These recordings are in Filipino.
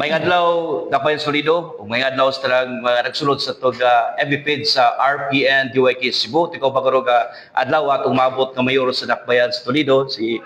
May adlaw Dapayan Solido, ug may adlaw sa talang mga nagsulod sa tug MVPID sa RPN DYK Cebu. Tikaw pagaro ga adlaw atong mabot nga mayor sa Dakbayan sa Toledo si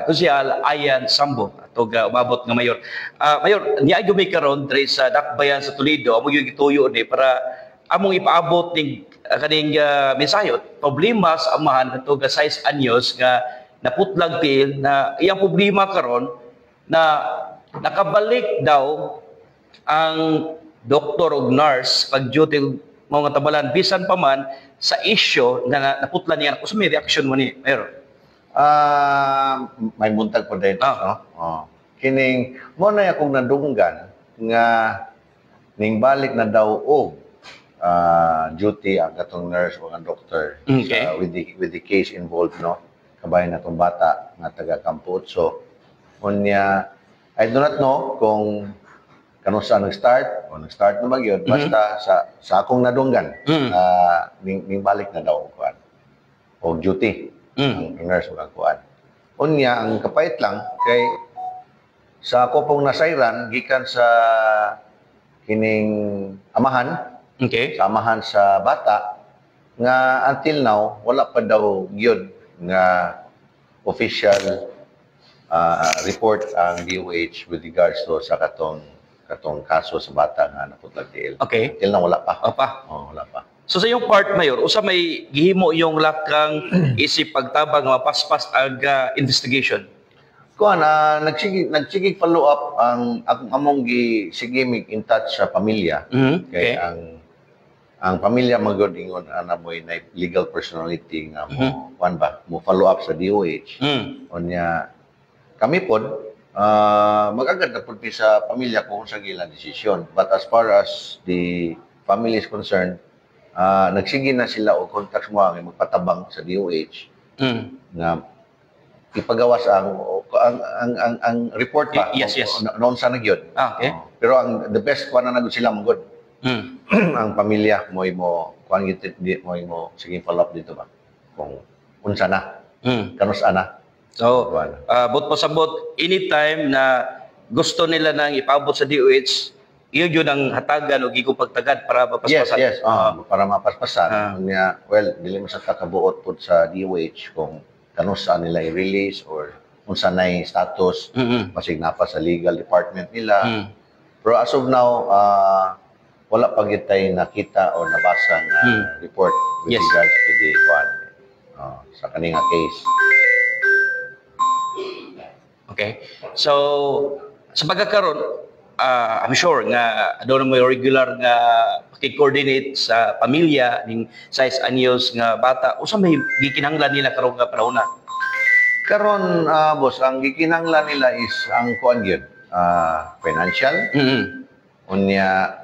Kusyal Ayan Sambo atog umabot nga mayor. Mayor, niya gyud karon diri sa Dakbayan sa Toledo, amo gyud gituyo ni para among ipaabot ning kaning mensahe problema sa amahan katong 6 anyos nga naputlag til na iyang problema karon na nakabalik daw ang doktor o nurse pag-duty mga tabalan bisan pa man sa issue na naputlan niya. Kung may reaction mo ni Mayor? May muntag po din. No? Kining, mo na akong nadunggan nga ning balik na daw og duty ang katong nurse o ang doctor with the case involved, no? Kabayan na itong bata nga taga Campo Otso. Unya, I do not know kung kano saan nag-start o nag-start na magyod. Basta sa akong nadunggan, ning balik na daw kuan o duty ang nurse o kuan. Unya, ang kapait lang kay sa ako pong nasayran gikan sa kining amahan, sa amahan sa bata nga until now wala pa daw gyud nga official report ang DOH with regards to sa katong kaso sa bata nga naputlag tiil. Okay. Till na wala pa. Wala pa. So sa iyong part, Mayor, usa may gihimo yung lakang isip pagtabang nga mapaspas ang investigation? Kuan, nagsige follow up ang among sige in touch sa pamilya. Kay ang pamilya magod ingon ana moy na legal personality nga mo mo follow up sa DOH. Unya kami pod mag-agad na pod sa pamilya kung sa gila desisyon. But as far as the family is concerned, nagsige na sila o contact mo ang magpatabang sa DOH nga ipagawas ang report pa. Yes. Noon sa nagyod. Pero the best kuan na nagud sila magod. Ang pamilya mo kuan gid mo sige follow up dito ba kung unsa na kanus ana. So but pasabot anytime na gusto nila nang ipaabot sa DOH, yun ang hatagan o gigong pagtagad para mapaspasan. Yes. Para mapaspasan. Well, dili mo sa kakabuot po sa DOH kung kanus saan nila i-release or unsa na yung status masig na pa sa legal department nila. Pero as of now, wala pa gitay nakita o nabasa na report with regards to the sa kaninga case. Okay. So, sa pagkakaroon, I'm sure nga doon mo regular nga paki-coordinate sa pamilya ning 6 anyos nga bata. Usa may gikinahanglan nila karon nga panahon na? Karon, boss, ang gikinahanglan nila is ang kuan gyud, financial. Unya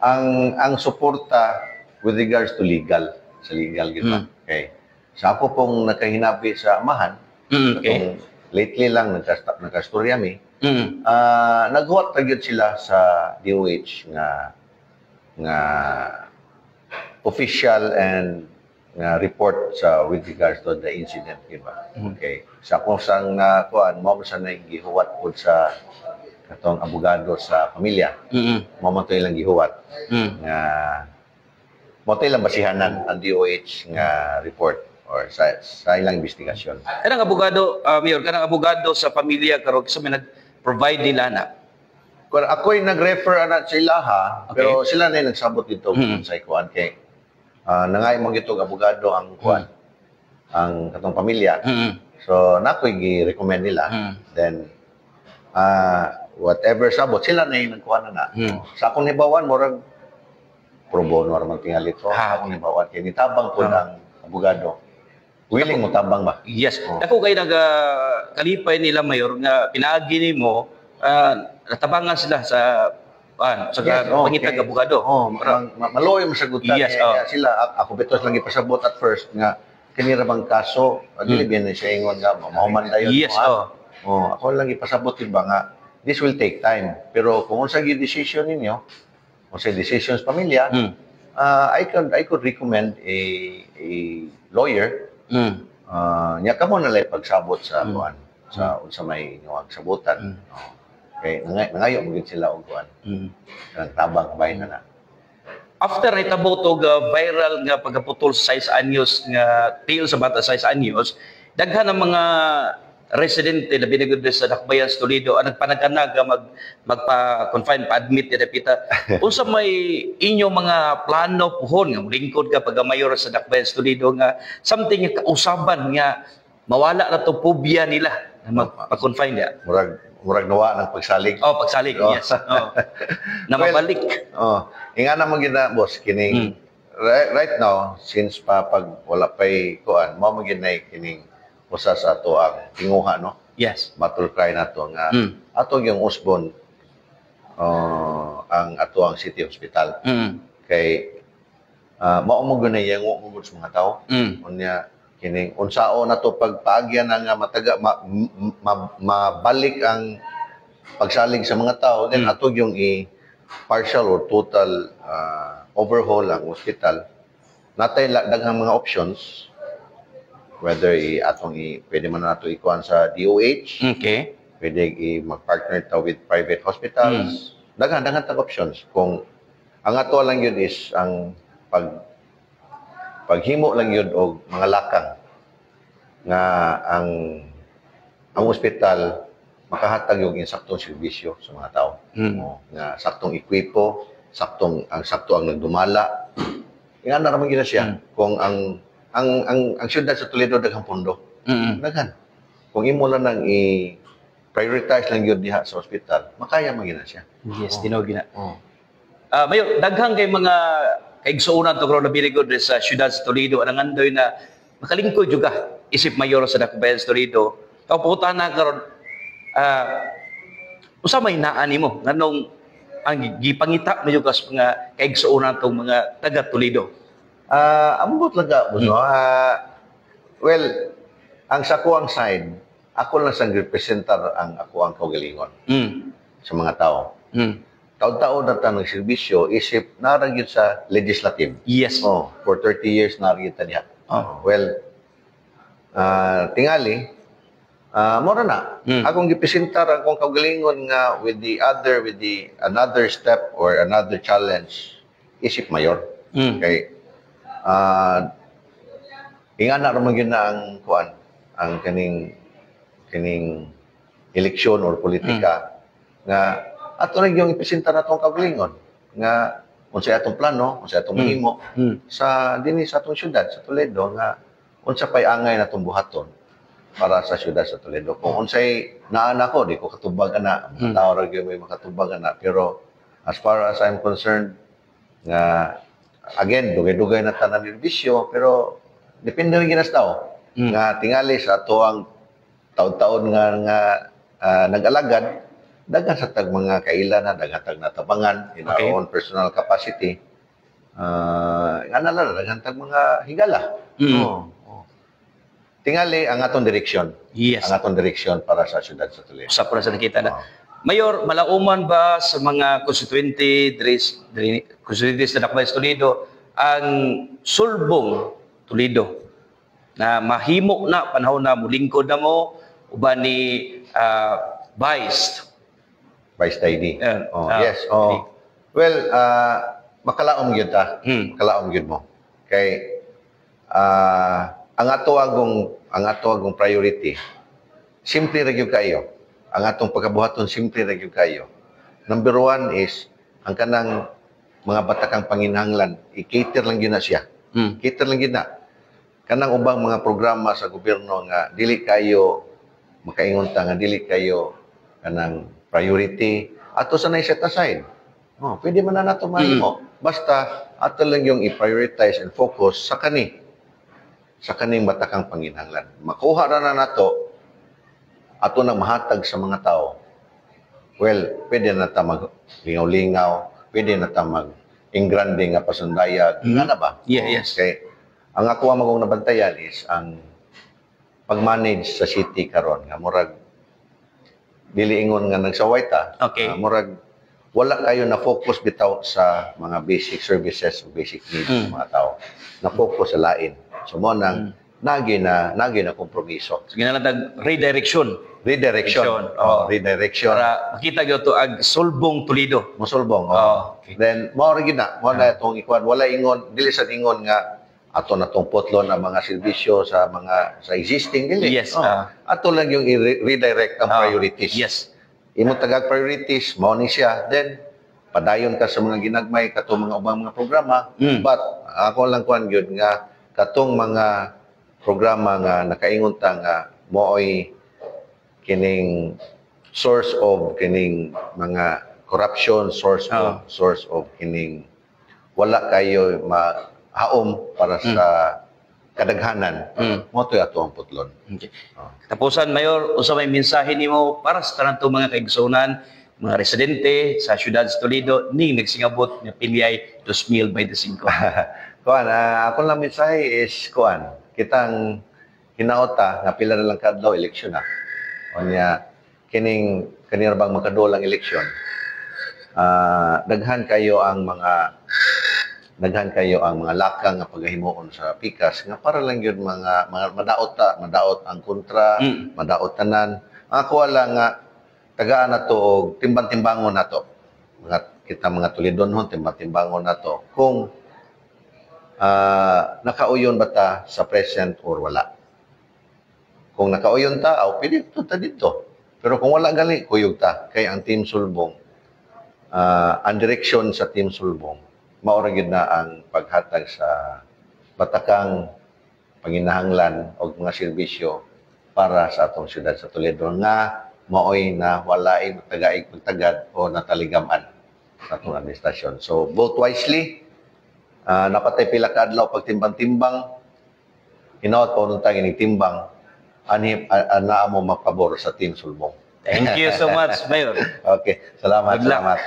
ang suporta with regards to legal, sa legal gyud. Okay. Sa ako pong nakahinabi sa amahan, lately lang nagkastorya mi. Naghuwat gyud sila sa DOH nga official and nga report sa with regards to the incident, diba? Okay. Sa kung sang kuan mo sa gihuwat pud sa katong abogado sa pamilya. Mo man lang gihuwat nga mo lang basihanan ang DOH nga report or sa ilang investigasyon. Kanang abogado, Mayor, kanang abogado sa pamilya karon sa may nag-provide nila na. Kung ako'y nag-refer ana sa ilaha, pero sila na yung nagsabot dito sa ikuan kay nangay mo gitong abogado ang kuan ang katong pamilya. So nako'y gi-recommend nila. Then whatever sabot sila na yung nagkuan na. Sa akong hibawan murag pro bono raman tingali to. Akong hibawan kay nitabang po ng abogado. Willing mo tabang ba? Yes. Ako kay kalipay nila, Mayor, nga pinaagi nimo natabangan sila sa pangitag abogado. Maloy masagutan. Yes. Sila ako betos lang ipasabot at first nga kini ra bang kaso dili bien siya ingon nga mahuman dayon. Yes. Ako lang ipasabot ba nga this will take time. Pero kung unsa gyud decision ninyo, kung sa decisions pamilya, I could recommend a lawyer. Nya kamo na lay pagsabot sa kuan sa may inyong sabutan. Kay nangayo mo gid sila og kuan. Ang tabang bay na. After nitabo to viral nga pagkaputol sa 6 anyos nga tiil sa bata sa 6 anyos, daghan ang mga residente na binigod sa Dakbayan sa Toledo ang nagpanagkanag magpa-confine, pa-admit ni Repita. Unsa may inyo mga plano puhon nga lingkod ka pagamayor sa Dakbayan sa Toledo nga something nga kausaban nga mawala na to phobia nila na magpa-confine niya. Murag nawa ng pagsalig. Oh, pagsalig, yes. Oh. Na mabalik. Inga na mo gina boss kining right now since pag wala pay kuan mo maginay kining usa sa ato ang tinguha no. Yes. Battle cry nato nga ato yung usbon ang ato ang city hospital. Kay mao mo gunay yang ugod sa mga tao. Unya kining unsao na to pagpaagyan nga mataga mabalik ang pagsalig sa mga tao then ato yung partial or total overhaul ang hospital. Natay daghang mga options whether pwede man nato ikuan sa DOH. Okay. Pwede mag-partner ta with private hospitals. Daghan tag options kung ang ato lang yun is ang paghimo lang yun og mga lakang nga ang ospital makahatag yung insaktong serbisyo sa mga tao. Nga saktong ekwipo, sakto ang nagdumala. Nga na naman gina siya kung ang syudad sa Toledo daghang pondo. Daghan. Kung imo lang nang i-prioritize lang yun diha sa ospital, makaya man gina siya. Yes, tinuod gina. Mayo daghang kay mga kaigsuonan to na binigod sa syudad sa Toledo ang andoy na makalingkod juga isip mayor sa Dakbayan sa Toledo. Kaputan na karon usa may naan nimo nganong ang gipangita mo juga sa mga kaigsuonan tong mga taga Toledo. Ambot lang ka, well, ang sa kuang side, ako lang sang representar ang ako ang kaugalingon sa mga tao. Taon-taon na tanong serbisyo, isip naragyod sa legislative. Yes. For 30 years naragyod ta diha. Well, tingali, mora na. Akong gipresentar ang akong kaugalingon nga with another step or another challenge, isip mayor. Kay inga na naman yun na ang kuan, ang kining eleksyon or politika nga ato rin yung ipresenta na itong kaugalingon nga unsay atong plano, unsay atong mahimo sa dinhi sa atong syudad sa Toledo nga unsa pay angay natong buhaton para sa syudad sa Toledo. Kung unsay naana ko, di ko katubag ana, tao ra gyud may makatubag ana, pero as far as I'm concerned nga again, dugay-dugay na tanan serbisyo, pero depende rin ginas tao. Nga tingali sa ato ang taon-taon nga nag-alagad, daghan sa tag mga kailana, daghan tag natabangan in our own personal capacity. Nga nalala, daghan tag mga higala. Tingali ang atong direksyon. Yes. Ang atong direksyon para sa syudad sa Toledo. Sa pura sa nakita na. Mayor, malauman ba sa mga constituente sa Dakbayan sa Toledo ang sulbong Toledo na mahimo na panahon na mulingkod na mo uban ni Vice ID. Yes. Well, makalaom gyud ta. Makalaom gyud mo. Kay ang ato agong priority simple ra gyud kayo. Ang atong pagkabuhaton simple ra gyud kayo. Number 1 is ang kanang mga batakang panginahanglan i-cater lang gyud na siya. Cater lang gyud na. Kanang ubang mga programa sa gobyerno nga dili kayo makaingon ta nga dili kayo kanang priority ato sa set aside. Pwede man na nato mahimo. Basta ato lang yung i-prioritize and focus sa kaning batakang panginahanglan. Makuha na nato ato nang mahatag sa mga tao. Well, pwede na ta mag-lingaw-lingaw, pwede na ta mag-ingrande nga pasundayag. Nga na ba? Yes. Okay. Ang ako ang magong nabantayan is ang pag-manage sa city karon nga murag dili ingon nga nagsaway ta. Okay. Murag wala kayo na focus bitaw sa mga basic services o basic needs ng mga tao. Na focus sa lain. So mo nang nagi na kompromiso. So, ginalatag redirection. Redirection. Oh, redirection. Para makita gyud to ag sulbong Toledo. Musulbong. Okay. Then mao ra gid na, mo na itong ikuan, wala ingon, dili sa ingon nga ato na tong potlon ang mga serbisyo sa existing dili. Yes. Ato lang yung redirect ang priorities. Yes. Imo tagag priorities, mao ni siya. Then padayon ka sa mga ginagmay katong mga ubang mga programa. But ako lang kuan gyud nga katong mga programa nga nakaingon ta nga mo'y kining source of kining mga corruption, source of kining wala kayo mahaom para sa kadaghanan. Mo to ato ang putlon. Okay. Tapusan, Mayor, usa may mensahe nimo para sa tanan tong mga kaigsuonan, mga residente sa siyudad sa Toledo ning nagsingabot nga pilyay 2025. Kuan, ako lang mensahe is kuan, kitang hinaota nga pila na lang kadlaw eleksyon na. Onya kining kanira bang makadulang eleksyon. Daghan kayo ang mga lakang nga pagahimuon sa pikas nga para lang yun mga madaot ang kontra, madaot tanan. Ako wala nga tagaan na to og timbang-timbangon na to. Kita mga Toledonhon, timbang-timbangon na to. Kung nakauyon ba ta sa present or wala. Kung nakauyon ta, pwede ta dito. Pero kung wala gali, kuyog ta. Kaya ang Team Sulbong, ang direksyon sa Team Sulbong, maoragid na ang paghatag sa batakang panginahanglan o mga serbisyo para sa atong siyudad sa Toledo nga maoy na walaay matagaig pagtagad o nataligaman sa atong administrasyon. So, vote wisely. Napatay pila ka adlaw pagtimbang-timbang. Hinaot pa unong tanging timbang. Naa mo mapabor sa Team Sulbong. Thank you so much, Mayor. Okay. Salamat. Good luck. Salamat.